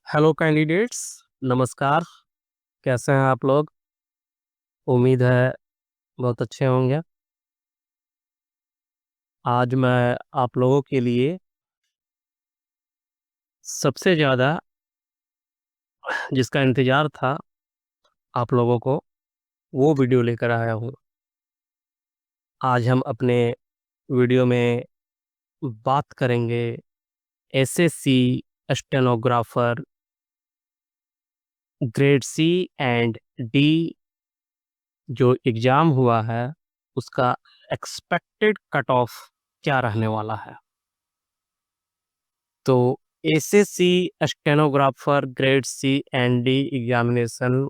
Hello candidates. नमस्कार। कैसे हैं आप लोग? उम्मीद है बहुत अच्छे होंगे। आज मैं आप लोगों के लिए सबसे ज़्यादा जिसका इंतज़ार था आप लोगों को, वो वीडियो लेकर आया हूँ। आज हम अपने वीडियो में बात करेंगे SSC stenographer grade C and D जो एग्ज़ाम हुआ है उसका एक्सपेक्टेड कट ऑफ क्या रहने वाला है। तो SSC stenographer grade C and D examination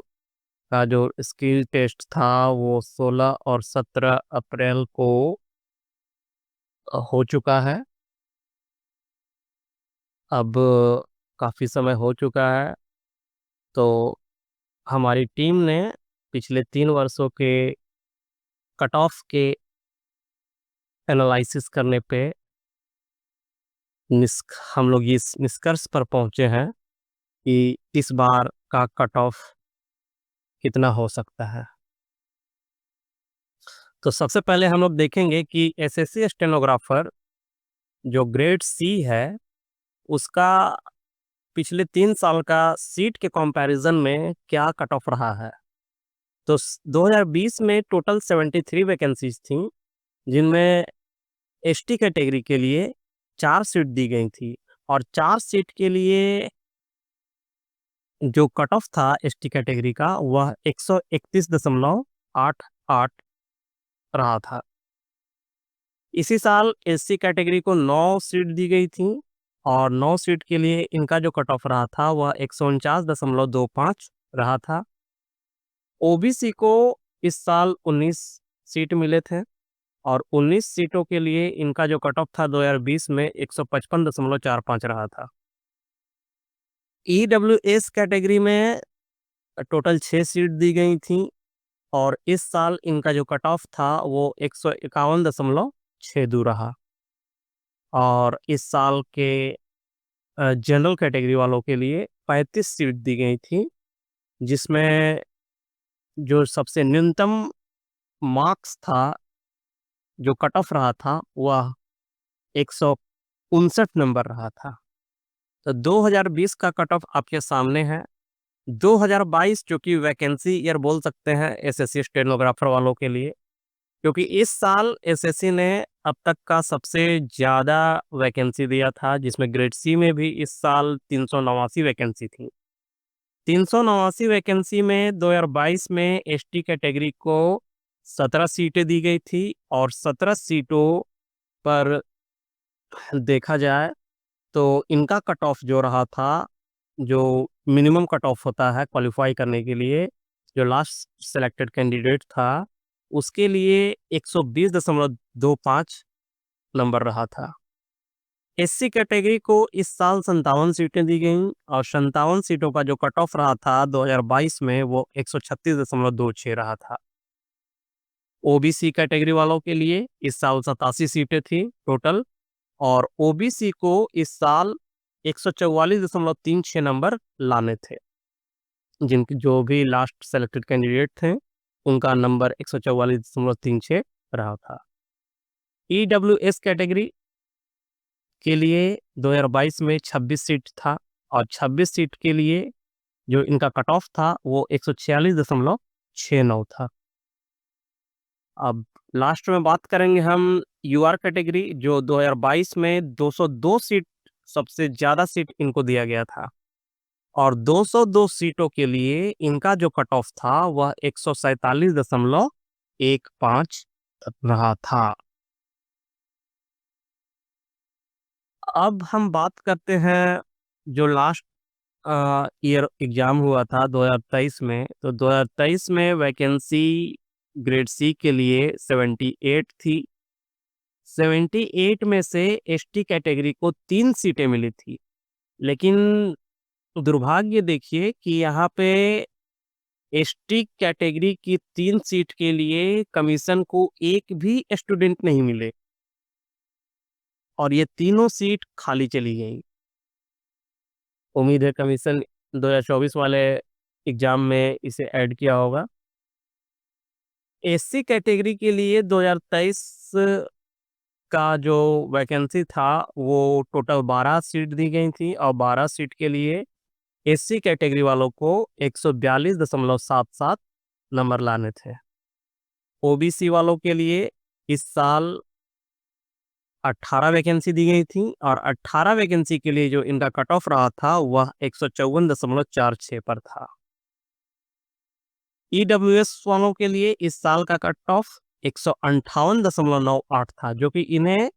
का जो स्किल टेस्ट था वो 16 और 17 अप्रैल को हो चुका है। अब काफ़ी समय हो चुका है, तो हमारी टीम ने पिछले 3 वर्षों के कट ऑफ के एनालिसिस करने पे हम लोग इस निष्कर्ष पर पहुंचे हैं कि इस बार का कट ऑफ कितना हो सकता है। तो सबसे पहले हम लोग देखेंगे कि एसएससी स्टेनोग्राफर जो ग्रेड सी है उसका पिछले 3 साल का सीट के कंपैरिजन में क्या कट ऑफ रहा है। तो 2020 में टोटल 73 वैकेंसीज थी, जिनमें एसटी कैटेगरी के लिए 4 सीट दी गई थी और 4 सीट के लिए जो कट ऑफ था एसटी कैटेगरी का वह 131.88 रहा था। इसी साल एससी कैटेगरी को 9 सीट दी गई थी और 9 सीट के लिए इनका जो कट ऑफ रहा था वह 149.25 रहा था। ओबीसी को इस साल 19 सीट मिले थे और 19 सीटों के लिए इनका जो कट ऑफ था 2020 में 155.45 रहा था। ईडब्ल्यूएस कैटेगरी में टोटल 6 सीट दी गई थी और इस साल इनका जो कट ऑफ था वो 151.62 रहा। और इस साल के जनरल कैटेगरी वालों के लिए 35 सीट दी गई थी, जिसमें जो सबसे न्यूनतम मार्क्स था, जो कट ऑफ रहा था, वह 159 नंबर रहा था। तो 2020 का कट ऑफ आपके सामने है। 2022 जो कि वैकेंसी ईयर बोल सकते हैं एसएससी स्टेनोग्राफर वालों के लिए, क्योंकि इस साल एसएससी ने अब तक का सबसे ज़्यादा वैकेंसी दिया था, जिसमें ग्रेड सी में भी इस साल 389 वैकेंसी थी। 389 वैकेंसी में 2022 में एसटी कैटेगरी को 17 सीटें दी गई थी और 17 सीटों पर देखा जाए तो इनका कट ऑफ जो रहा था, जो मिनिमम कट ऑफ होता है क्वालिफाई करने के लिए, जो लास्ट सेलेक्टेड कैंडिडेट था उसके लिए 120.25 नंबर रहा था। एससी कैटेगरी को इस साल 57 सीटें दी गई और 57 सीटों का जो कट ऑफ रहा था 2022 में वो 136.26 रहा था। ओबीसी कैटेगरी वालों के लिए इस साल 87 सीटें थी टोटल और ओबीसी को इस साल 144.36 नंबर लाने थे। जिनके जो भी लास्ट सेलेक्टेड कैंडिडेट थे उनका नंबर 144.36 रहा था। ईडब्ल्यूएस कैटेगरी के लिए 2022 में 26 सीट था और 26 सीट के लिए जो इनका कट ऑफ था वो 146.69 था। अब लास्ट में बात करेंगे हम यूआर कैटेगरी, जो 2022 में 202 सीट, सबसे ज़्यादा सीट इनको दिया गया था और 202 सीटों के लिए इनका जो कट ऑफ था वह 147.15 रहा था। अब हम बात करते हैं जो लास्ट ईयर एग्जाम हुआ था 2023 में। तो 2023 में वैकेंसी ग्रेड सी के लिए 78 थी। 78 में से एसटी कैटेगरी को 3 सीटें मिली थी, लेकिन दुर्भाग्य देखिए कि यहाँ पे एसटी कैटेगरी की 3 सीट के लिए कमीशन को एक भी स्टूडेंट नहीं मिले और ये तीनों सीट खाली चली गई। उम्मीद है कमीशन 2024 वाले एग्जाम में इसे ऐड किया होगा। एससी कैटेगरी के लिए 2023 का जो वैकेंसी था वो टोटल 12 सीट दी गई थी, और 12 सीट के लिए एससी कैटेगरी वालों को 142.77 नंबर लाने थे। ओबीसी वालों के लिए इस साल 18 वैकेंसी दी गई थी, और 18 वैकेंसी के लिए जो इनका कट ऑफ रहा था वह 154.46 पर था। ईडब्ल्यूएस वालों के लिए इस साल का कट ऑफ 158.98 था, जो कि इन्हें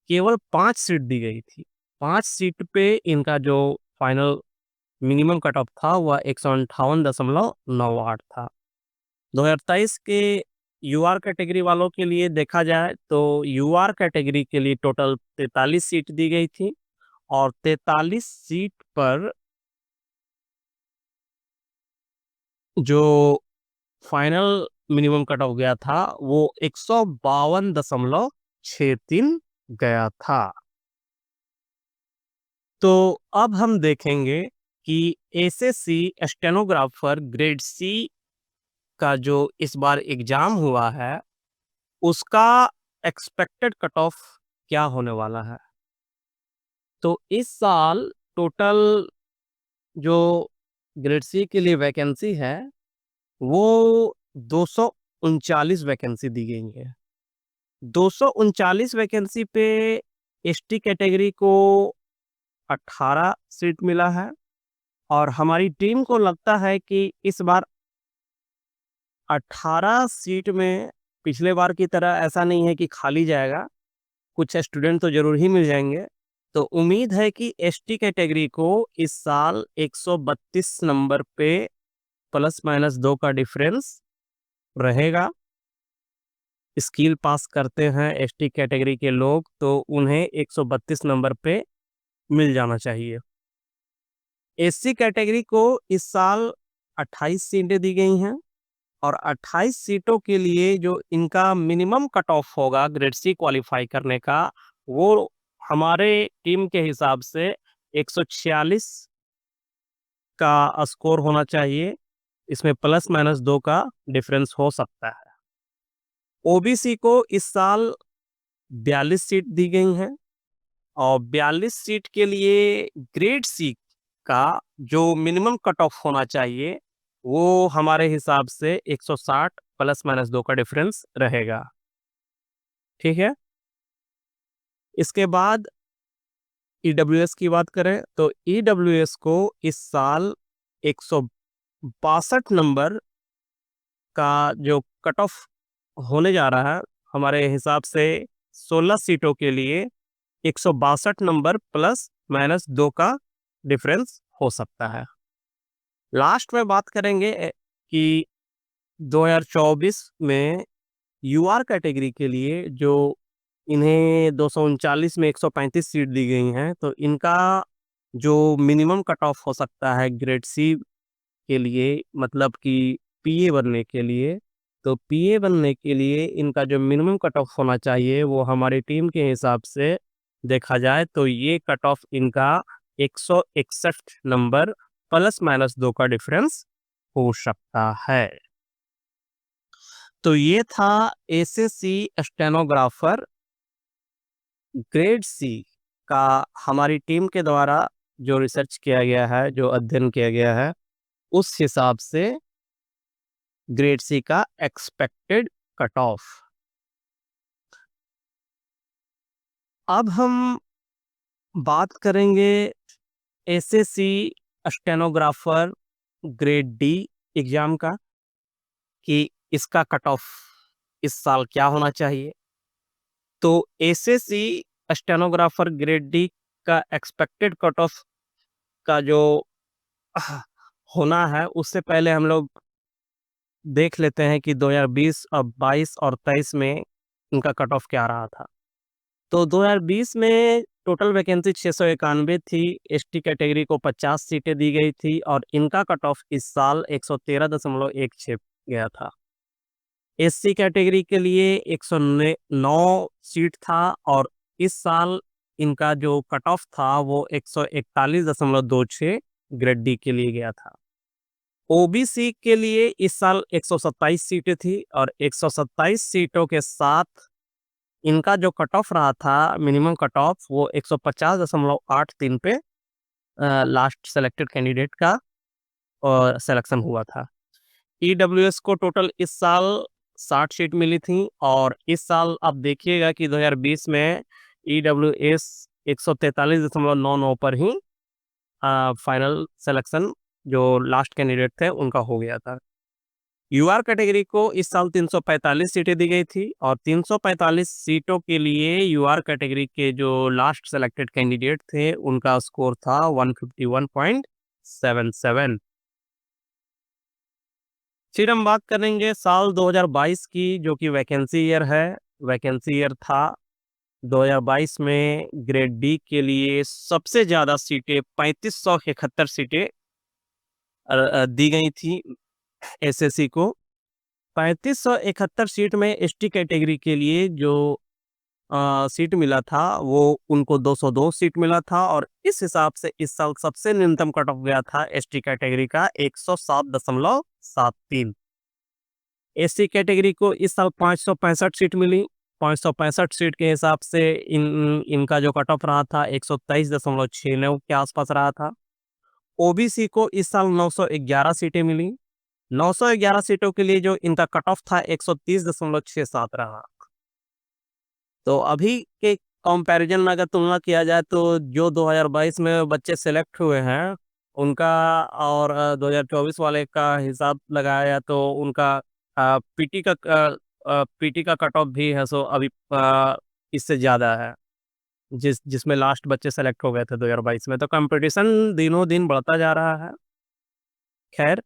केवल 5 सीट दी गई थी। 5 सीट पे इनका जो फाइनल मिनिमम कट ऑफ था वह 158.98 था। 2023 के यूआर कैटेगरी वालों के लिए देखा जाए तो यूआर कैटेगरी के लिए टोटल 43 सीट दी गई थी, और 43 सीट पर जो फाइनल मिनिमम कट ऑफ गया था वो 152.63 गया था। तो अब हम देखेंगे कि एसएससी स्टेनोग्राफर ग्रेड सी का जो इस बार एग्जाम हुआ है उसका एक्सपेक्टेड कट ऑफ क्या होने वाला है। तो इस साल टोटल जो ग्रेड सी के लिए वैकेंसी है वो 239 वैकेंसी दी गई है। 239 वैकेंसी पे एसटी कैटेगरी को 18 सीट मिला है, और हमारी टीम को लगता है कि इस बार 18 सीट में पिछले बार की तरह ऐसा नहीं है कि खाली जाएगा, कुछ स्टूडेंट तो जरूर ही मिल जाएंगे। तो उम्मीद है कि एसटी कैटेगरी को इस साल 132 नंबर पे प्लस माइनस 2 का डिफरेंस रहेगा। स्किल पास करते हैं एसटी कैटेगरी के लोग तो उन्हें 132 नंबर पे मिल जाना चाहिए। एससी कैटेगरी को इस साल 28 सीटें दी गई हैं, और 28 सीटों के लिए जो इनका मिनिमम कट ऑफ होगा ग्रेड सी क्वालिफाई करने का वो हमारे टीम के हिसाब से 146 का स्कोर होना चाहिए। इसमें प्लस माइनस 2 का डिफरेंस हो सकता है। ओबीसी को इस साल 42 सीट दी गई हैं, और 42 सीट के लिए ग्रेड सी का जो मिनिमम कट ऑफ होना चाहिए वो हमारे हिसाब से 160 प्लस माइनस 2 का डिफरेंस रहेगा। ठीक है। इसके बाद ईडब्ल्यूएस की बात करें तो ईडब्ल्यूएस को इस साल 162 नंबर का जो कट ऑफ होने जा रहा है, हमारे हिसाब से 16 सीटों के लिए 162 नंबर प्लस माइनस 2 का डिफरेंस हो सकता है। लास्ट में बात करेंगे कि 2024 में यूआर कैटेगरी के लिए जो इन्हें 239 में 135 सीट दी गई हैं, तो इनका जो मिनिमम कट ऑफ हो सकता है ग्रेड सी के लिए, मतलब कि पीए बनने के लिए, तो पीए बनने के लिए इनका जो मिनिमम कट ऑफ होना चाहिए वो हमारी टीम के हिसाब से देखा जाए तो ये कट ऑफ इनका 161 नंबर प्लस माइनस 2 का डिफरेंस हो सकता है। तो ये था एसएससी स्टेनोग्राफर ग्रेड सी का हमारी टीम के द्वारा जो रिसर्च किया गया है, जो अध्ययन किया गया है, उस हिसाब से ग्रेड सी का एक्सपेक्टेड कट ऑफ। अब हम बात करेंगे SSC stenographer grade D exam का, कि इसका कट ऑफ इस साल क्या होना चाहिए। तो एसएससी स्टेनोग्राफर ग्रेड डी का एक्सपेक्टेड कट ऑफ का जो होना है उससे पहले हम लोग देख लेते हैं कि 2020 और 22 और 23 में इनका कट ऑफ क्या रहा था। तो 2020 में टोटल वैकेंसी 691 थी, एसटी कैटेगरी को 50 सीटें दी गई थी, और इनका कट ऑफ इस साल 113.16 गया था। एससी कैटेगरी के लिए 109 सीट था, और इस साल इनका जो कट ऑफ था वो 141.26 ग्रेड डी के लिए गया था। ओबीसी के लिए इस साल 127 सीटें थी और 127 सीटों के साथ इनका जो कट ऑफ रहा था मिनिमम कट ऑफ वो 150.83 पे लास्ट सेलेक्टेड कैंडिडेट का सिलेक्शन हुआ था। ईडब्ल्यूएस को टोटल इस साल 60 सीट मिली थी और इस साल आप देखिएगा कि 2020 में ईडब्ल्यूएस 143.99 पर ही फाइनल सिलेक्शन जो लास्ट कैंडिडेट थे उनका हो गया था। यूआर कैटेगरी को इस साल 345 सीटें दी गई थी और 345 सीटों के लिए यूआर कैटेगरी के जो लास्ट सेलेक्टेड कैंडिडेट थे उनका स्कोर था 151.77। फिर हम बात करेंगे साल 2022 की, जो कि वैकेंसी ईयर है। वैकेंसी ईयर था 2022 में ग्रेड डी के लिए सबसे ज़्यादा सीटें 3571 सीटें दी गई थी एसएससी को। 3571 सीट में एसटी कैटेगरी के लिए जो सीट मिला था वो उनको 202 सीट मिला था और इस हिसाब से इस साल सबसे न्यूनतम कट ऑफ गया था एसटी कैटेगरी का 107.73। एससी कैटेगरी को इस साल 565 सीट मिली। 565 सीट के हिसाब से इनका जो कट ऑफ रहा था 123.69 के आसपास रहा था। ओबीसी को इस साल 911 सीटें मिली। 911 सीटों के लिए जो इनका कट ऑफ था 130.67 रहा। तो अभी के कंपैरिजन में अगर तुलना किया जाए तो जो 2022 में बच्चे सेलेक्ट हुए हैं उनका और 2024 वाले का हिसाब लगाया तो उनका पीटी का कट ऑफ भी है सो अभी इससे ज़्यादा है जिसमें लास्ट बच्चे सेलेक्ट हो गए थे 2022 में। तो कंपटीशन दिनों दिन बढ़ता जा रहा है। खैर,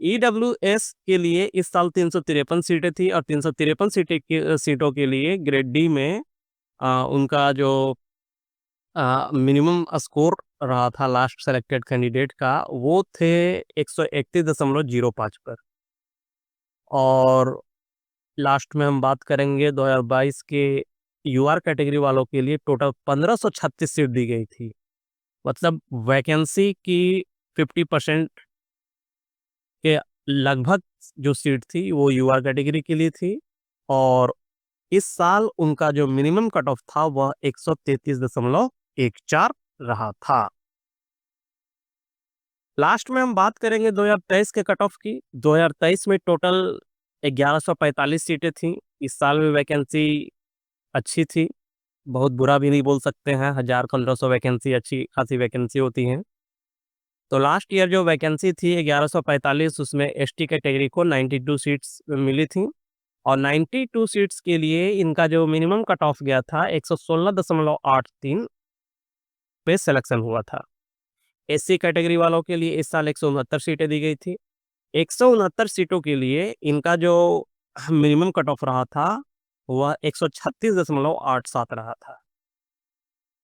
ईडब्ल्यूएस के लिए इस साल 353 सीटें थी और 353 सीटों के लिए ग्रेड डी में उनका जो मिनिमम स्कोर रहा था लास्ट सेलेक्टेड कैंडिडेट का वो थे 131.05 पर। और लास्ट में हम बात करेंगे 2022 के यूआर कैटेगरी वालों के लिए टोटल 1536 सीट दी गई थी। मतलब वैकेंसी की 50% के लगभग जो सीट थी वो यूआर कैटेगरी के लिए थी और इस साल उनका जो मिनिमम कट ऑफ था वह 133.14 रहा था। लास्ट में हम बात करेंगे 2023 के कट ऑफ की। 2023 में टोटल 1145 सीटें थी। इस साल में वैकेंसी अच्छी थी, बहुत बुरा भी नहीं बोल सकते हैं। 1000-1500 वैकेंसी अच्छी खासी वैकेंसी होती हैं। तो लास्ट ईयर जो वैकेंसी थी 1145, उसमें एसटी कैटेगरी को 92 सीट्स मिली थी और 92 सीट्स के लिए इनका जो मिनिमम कट ऑफ गया था 116.83 पे सिलेक्शन हुआ था। एससी कैटेगरी वालों के लिए इस साल 169 सीटें दी गई थी। 169 सीटों के लिए इनका जो मिनिमम कट ऑफ रहा था वह 136.87 रहा था।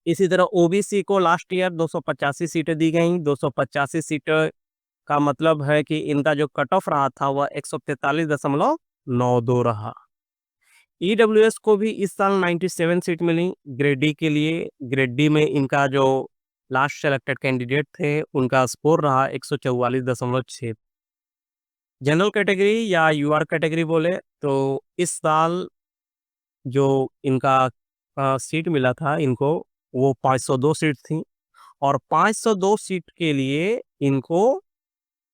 इसी तरह ओबीसी को लास्ट ईयर 285 सीटें दी गई। 285 सीटें का मतलब है कि इनका जो कट ऑफ रहा था वह 143.92 रहा। ईडब्ल्यूएस को भी इस साल 97 सीट मिली ग्रेड डी के लिए। ग्रेड डी में इनका जो लास्ट सेलेक्टेड कैंडिडेट थे उनका स्कोर रहा 144.6। जनरल कैटेगरी या यूआर कैटेगरी बोले तो इस साल जो इनका सीट मिला था इनको वो 502 सीट थी और 502 सीट के लिए इनको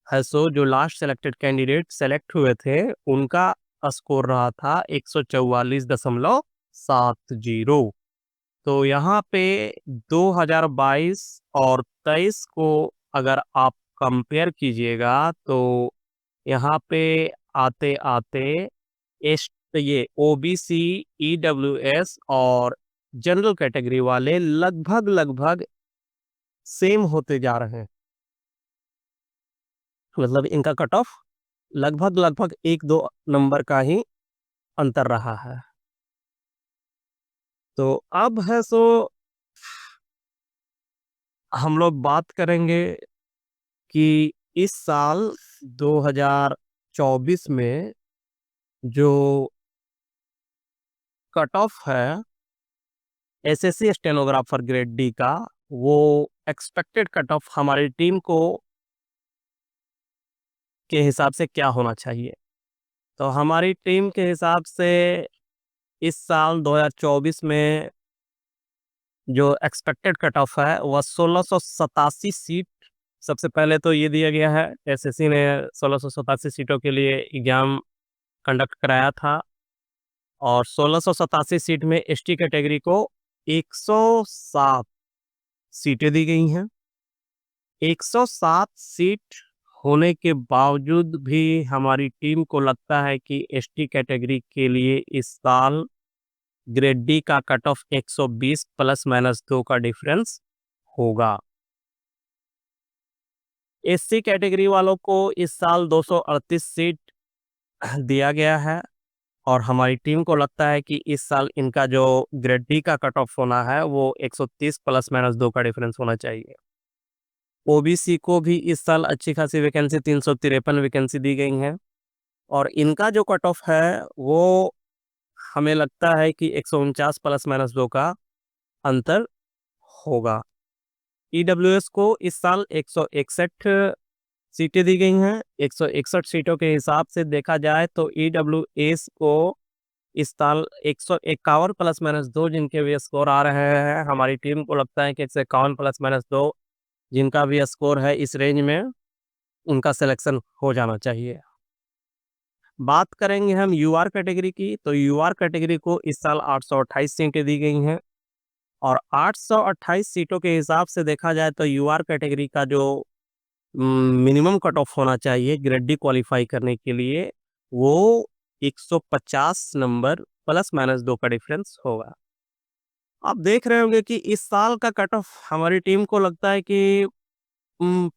है सो जो लास्ट सेलेक्टेड कैंडिडेट सेलेक्ट हुए थे उनका स्कोर रहा था 144.70। तो यहाँ पे 2022 और 23 को अगर आप कंपेयर कीजिएगा तो यहाँ पे आते आते एस ये ओबीसी, ईडब्ल्यूएस और जनरल कैटेगरी वाले लगभग लगभग सेम होते जा रहे हैं। मतलब इनका कट ऑफ लगभग लगभग 1-2 नंबर का ही अंतर रहा है। तो अब है सो हम लोग बात करेंगे कि इस साल 2024 में जो कट ऑफ है एसएससी स्टेनोग्राफर ग्रेड डी का वो एक्सपेक्टेड कट ऑफ हमारी टीम को के हिसाब से क्या होना चाहिए। तो हमारी टीम के हिसाब से इस साल 2024 में जो एक्सपेक्टेड कट ऑफ है वह 1687 सीट। सबसे पहले तो ये दिया गया है, एसएससी ने 1687 सीटों के लिए एग्जाम कंडक्ट कराया था और 1687 सीट में एसटी कैटेगरी को 107 सीटें दी गई हैं। 107 सीट होने के बावजूद भी हमारी टीम को लगता है कि एसटी कैटेगरी के लिए इस साल ग्रेड डी का कट ऑफ 120 प्लस माइनस 2 का डिफरेंस होगा। एससी कैटेगरी वालों को इस साल 238 सीट दिया गया है और हमारी टीम को लगता है कि इस साल इनका जो ग्रेड डी का कट ऑफ होना है वो 130 प्लस माइनस 2 का डिफरेंस होना चाहिए। ओबीसी को भी इस साल अच्छी खासी वैकेंसी 353 वैकेंसी दी गई हैं और इनका जो कट ऑफ है वो हमें लगता है कि 149 प्लस माइनस 2 का अंतर होगा। ईडब्ल्यूएस को इस साल 161 सीटें दी गई हैं। 161 सीटों के हिसाब से देखा जाए तो ईडब्ल्यूएस को इस साल 151 प्लस माइनस 2 जिनके भी स्कोर आ रहे हैं, हमारी टीम को लगता है कि 151 प्लस माइनस 2 जिनका भी स्कोर है इस रेंज में उनका सिलेक्शन हो जाना चाहिए। बात करेंगे हम यूआर कैटेगरी की, तो यूआर कैटेगरी को इस साल 828 सीटें दी गई हैं और 828 सीटों के हिसाब से देखा जाए तो यूआर कैटेगरी का जो मिनिमम कट ऑफ होना चाहिए ग्रेड डी क्वालिफाई करने के लिए वो 150 नंबर प्लस माइनस 2 का डिफरेंस होगा। आप देख रहे होंगे कि इस साल का कट ऑफ हमारी टीम को लगता है कि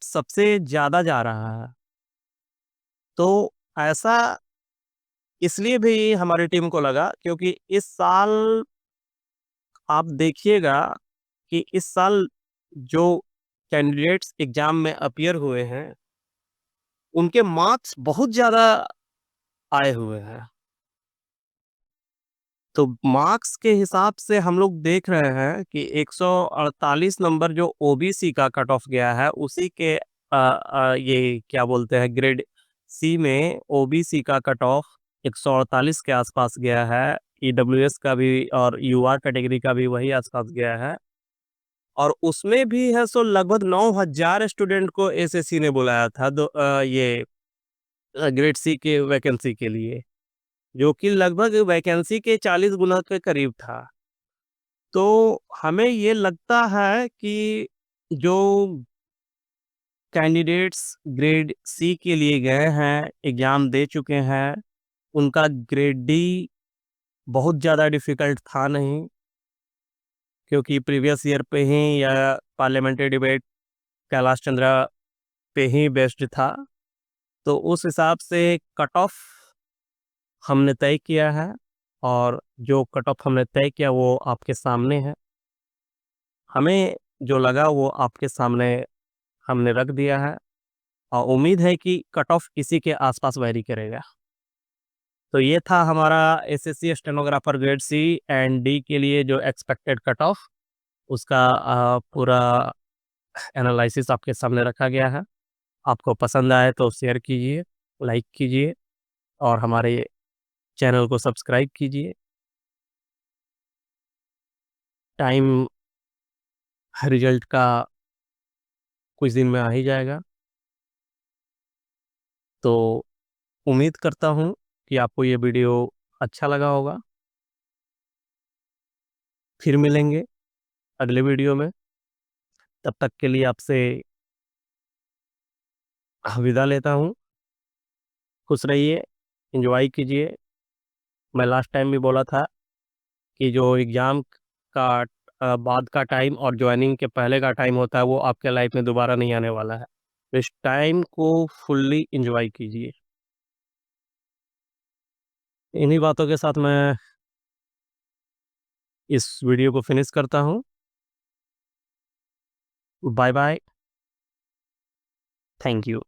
सबसे ज़्यादा जा रहा है। तो ऐसा इसलिए भी हमारी टीम को लगा क्योंकि इस साल आप देखिएगा कि इस साल जो कैंडिडेट्स एग्जाम में अपीयर हुए हैं उनके मार्क्स बहुत ज़्यादा आए हुए हैं। तो मार्क्स के हिसाब से हम लोग देख रहे हैं कि 148 नंबर जो ओबीसी का कट ऑफ गया है उसी के ये क्या बोलते हैं ग्रेड सी में ओबीसी का कट ऑफ 148 के आसपास गया है। ईडब्ल्यूएस का भी और यूआर कैटेगरी का भी वही आसपास गया है और उसमें भी है सो लगभग 9000 स्टूडेंट को एसएससी ने बुलाया था ये ग्रेड सी के वैकेंसी के लिए, जो कि लगभग वैकेंसी के 40 गुना के करीब था। तो हमें ये लगता है कि जो कैंडिडेट्स ग्रेड सी के लिए गए हैं, एग्ज़ाम दे चुके हैं, उनका ग्रेड डी बहुत ज़्यादा डिफ़िकल्ट था नहीं, क्योंकि प्रीवियस ईयर पे ही या पार्लियामेंट्री डिबेट कैलाश चंद्रा पे ही बेस्ड था। तो उस हिसाब से कट ऑफ हमने तय किया है और जो कट ऑफ हमने तय किया वो आपके सामने है। हमें जो लगा वो आपके सामने हमने रख दिया है और उम्मीद है कि कट ऑफ इसी के आसपास वैरी करेगा। तो ये था हमारा SSC stenographer grade C and D के लिए जो एक्सपेक्टेड कट ऑफ, उसका पूरा एनालिसिस आपके सामने रखा गया है। आपको पसंद आए तो शेयर कीजिए, लाइक कीजिए और हमारे चैनल को सब्सक्राइब कीजिए। टाइम रिजल्ट का कुछ दिन में आ ही जाएगा, तो उम्मीद करता हूँ कि आपको ये वीडियो अच्छा लगा होगा। फिर मिलेंगे अगले वीडियो में, तब तक के लिए आपसे विदा लेता हूँ। खुश रहिए, एंजॉय कीजिए। मैं लास्ट टाइम भी बोला था कि जो एग्ज़ाम का बाद का टाइम और जॉइनिंग के पहले का टाइम होता है वो आपके लाइफ में दोबारा नहीं आने वाला है। तो इस टाइम को फुल्ली एंजॉय कीजिए। इन्हीं बातों के साथ मैं इस वीडियो को फिनिश करता हूँ। Bye bye, thank you.